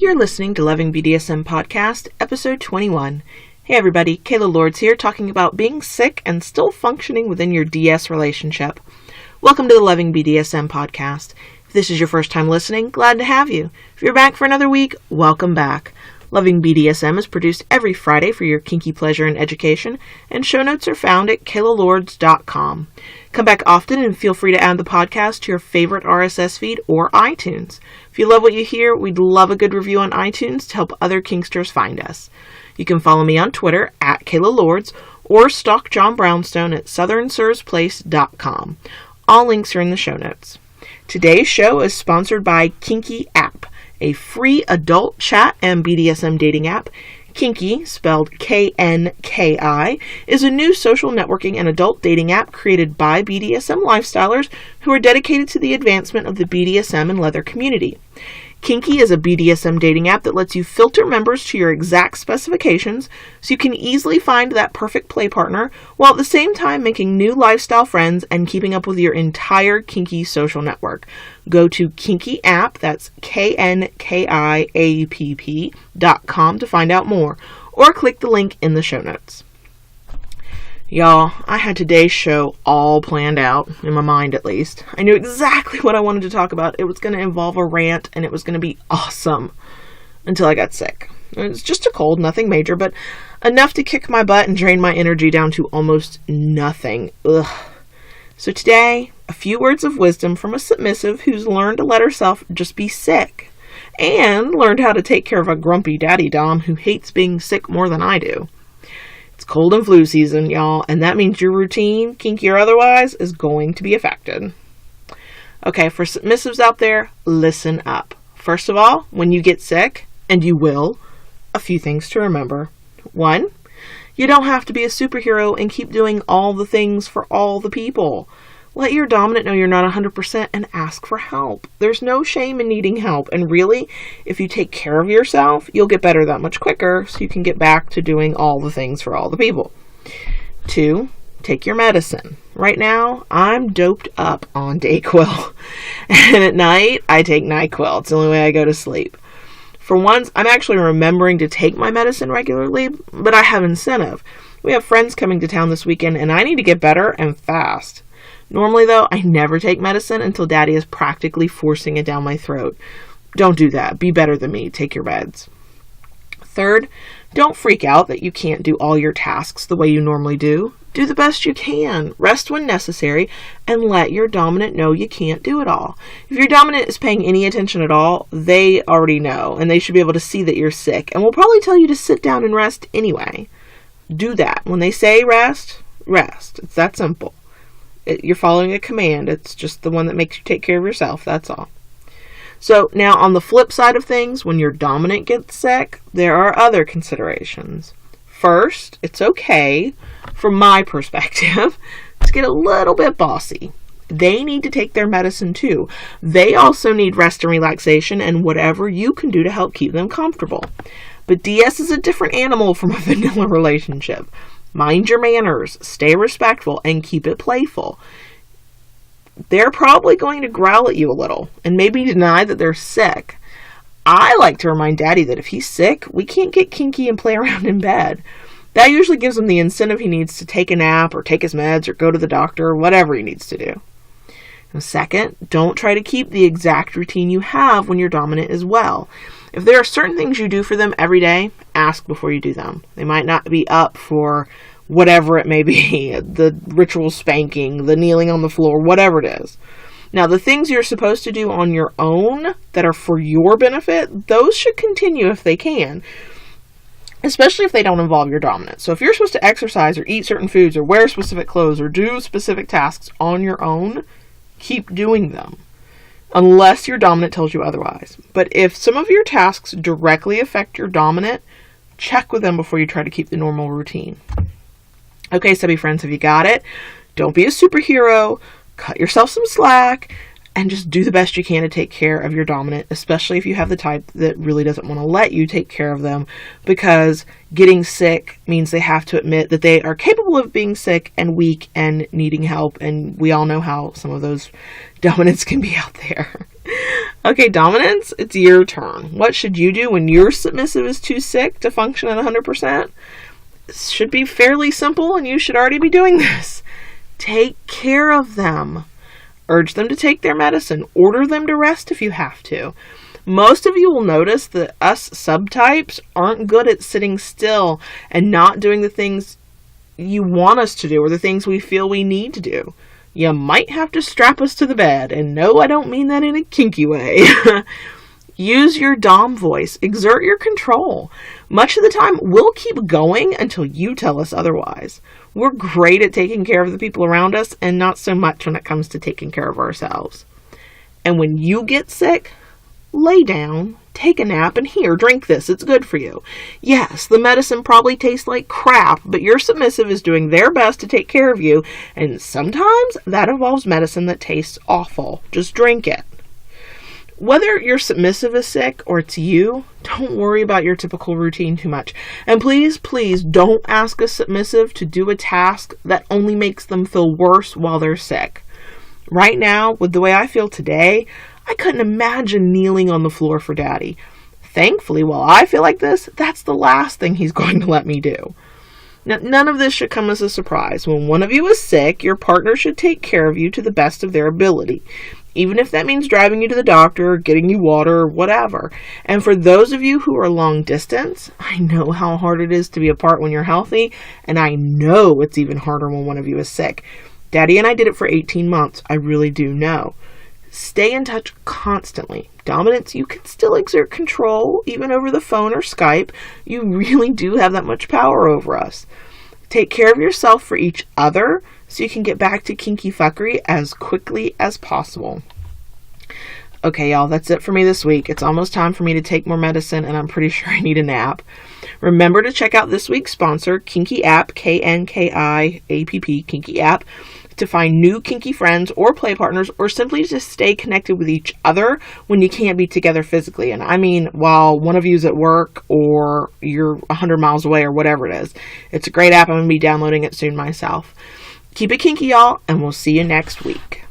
You're listening to Loving BDSM Podcast, episode 21. Hey everybody, Kayla Lords here, talking about being sick and still functioning within your DS relationship. Welcome to the Loving BDSM Podcast. If this is your first time listening, glad to have you. If you're back for another week, welcome back. Loving BDSM is produced every Friday for your kinky pleasure and education, and show notes are found at kaylalords.com. Come back often and feel free to add the podcast to your favorite RSS feed or iTunes. If you love what you hear, we'd love a good review on iTunes to help other kinksters find us. You can follow me on Twitter at Kayla Lords or stalk John Brownstone at southernsirsplace.com. All links are in the show notes. Today's show is sponsored by Kinky App, a free adult chat and BDSM dating app. Kinky, spelled K-N-K-I, is a new social networking and adult dating app created by BDSM lifestylers who are dedicated to the advancement of the BDSM and leather community. Kinky is a BDSM dating app that lets you filter members to your exact specifications so you can easily find that perfect play partner while at the same time making new lifestyle friends and keeping up with your entire kinky social network. Go to Kinky App, that's KNKIAPP.com to find out more, or click the link in the show notes. Y'all, I had today's show all planned out, in my mind at least. I knew exactly what I wanted to talk about. It was going to involve a rant, and it was going to be awesome. Until I got sick. It was just a cold, nothing major, but enough to kick my butt and drain my energy down to almost nothing. Ugh. So today, a few words of wisdom from a submissive who's learned to let herself just be sick. And learned how to take care of a grumpy daddy dom who hates being sick more than I do. It's cold and flu season, y'all, and that means your routine, kinky or otherwise, is going to be affected. Okay, for submissives out there, listen up. First of all, when you get sick, and you will, a few things to remember. 1, you don't have to be a superhero and keep doing all the things for all the people. Let your dominant know you're not 100% and ask for help. There's no shame in needing help, and really, if you take care of yourself, you'll get better that much quicker so you can get back to doing all the things for all the people. 2, take your medicine. Right now, I'm doped up on Dayquil, and at night, I take NyQuil. It's the only way I go to sleep. For once, I'm actually remembering to take my medicine regularly, but I have incentive. We have friends coming to town this weekend, and I need to get better and fast. Normally, though, I never take medicine until Daddy is practically forcing it down my throat. Don't do that. Be better than me. Take your meds. 3rd, don't freak out that you can't do all your tasks the way you normally do. Do the best you can. Rest when necessary, and let your dominant know you can't do it all. If your dominant is paying any attention at all, they already know, and they should be able to see that you're sick, and will probably tell you to sit down and rest anyway. Do that. When they say rest, rest. It's that simple. You're following a command. It's just the one that makes you take care of yourself. That's all. So now on the flip side of things, when your dominant gets sick, there are other considerations. First, it's okay, from my perspective, to get a little bit bossy. They need to take their medicine too. They also need rest and relaxation and whatever you can do to help keep them comfortable. But DS is a different animal from a vanilla relationship. Mind your manners, stay respectful, and keep it playful. They're probably going to growl at you a little and maybe deny that they're sick. I like to remind Daddy that if he's sick, we can't get kinky and play around in bed. That usually gives him the incentive he needs to take a nap or take his meds or go to the doctor or whatever he needs to do. And second, don't try to keep the exact routine you have when your dominant is well. If there are certain things you do for them every day, ask before you do them. They might not be up for whatever it may be, the ritual spanking, the kneeling on the floor, whatever it is. Now, the things you're supposed to do on your own that are for your benefit, those should continue if they can, especially if they don't involve your dominant. So if you're supposed to exercise or eat certain foods or wear specific clothes or do specific tasks on your own, keep doing them. Unless your dominant tells you otherwise. But if some of your tasks directly affect your dominant, check with them before you try to keep the normal routine. Okay, subby friends, have you got it? Don't be a superhero. Cut yourself some slack. And just do the best you can to take care of your dominant, especially if you have the type that really doesn't want to let you take care of them, because getting sick means they have to admit that they are capable of being sick and weak and needing help, and we all know how some of those dominants can be out there. Okay, dominance, it's your turn. What should you do when your submissive is too sick to function at 100%? It should be fairly simple, and you should already be doing this. Take care of them. Urge them to take their medicine. Order them to rest if you have to. Most of you will notice that us subtypes aren't good at sitting still and not doing the things you want us to do or the things we feel we need to do. You might have to strap us to the bed, and no, I don't mean that in a kinky way. Use your dom voice. Exert your control. Much of the time, we'll keep going until you tell us otherwise. We're great at taking care of the people around us, and not so much when it comes to taking care of ourselves. And when you get sick, lay down, take a nap, and here, drink this. It's good for you. Yes, the medicine probably tastes like crap, but your submissive is doing their best to take care of you, and sometimes that involves medicine that tastes awful. Just drink it. Whether your submissive is sick or it's you, don't worry about your typical routine too much. And please, please don't ask a submissive to do a task that only makes them feel worse while they're sick. Right now, with the way I feel today, I couldn't imagine kneeling on the floor for Daddy. Thankfully, while I feel like this, that's the last thing he's going to let me do. Now, none of this should come as a surprise. When one of you is sick, your partner should take care of you to the best of their ability, even if that means driving you to the doctor, getting you water, or whatever. And for those of you who are long distance, I know how hard it is to be apart when you're healthy, and I know it's even harder when one of you is sick. Daddy and I did it for 18 months. I really do know. Stay in touch constantly. Dominance, you can still exert control, even over the phone or Skype. You really do have that much power over us. Take care of yourself for each other so you can get back to kinky fuckery as quickly as possible. Okay, y'all, that's it for me this week. It's almost time for me to take more medicine, and I'm pretty sure I need a nap. Remember to check out this week's sponsor, Kinky App, K-N-K-I-A-P-P, Kinky App, to find new kinky friends or play partners, or simply to stay connected with each other when you can't be together physically. And I mean, while one of you's at work or you're 100 miles away or whatever it is. It's a great app. I'm going to be downloading it soon myself. Keep it kinky, y'all, and we'll see you next week.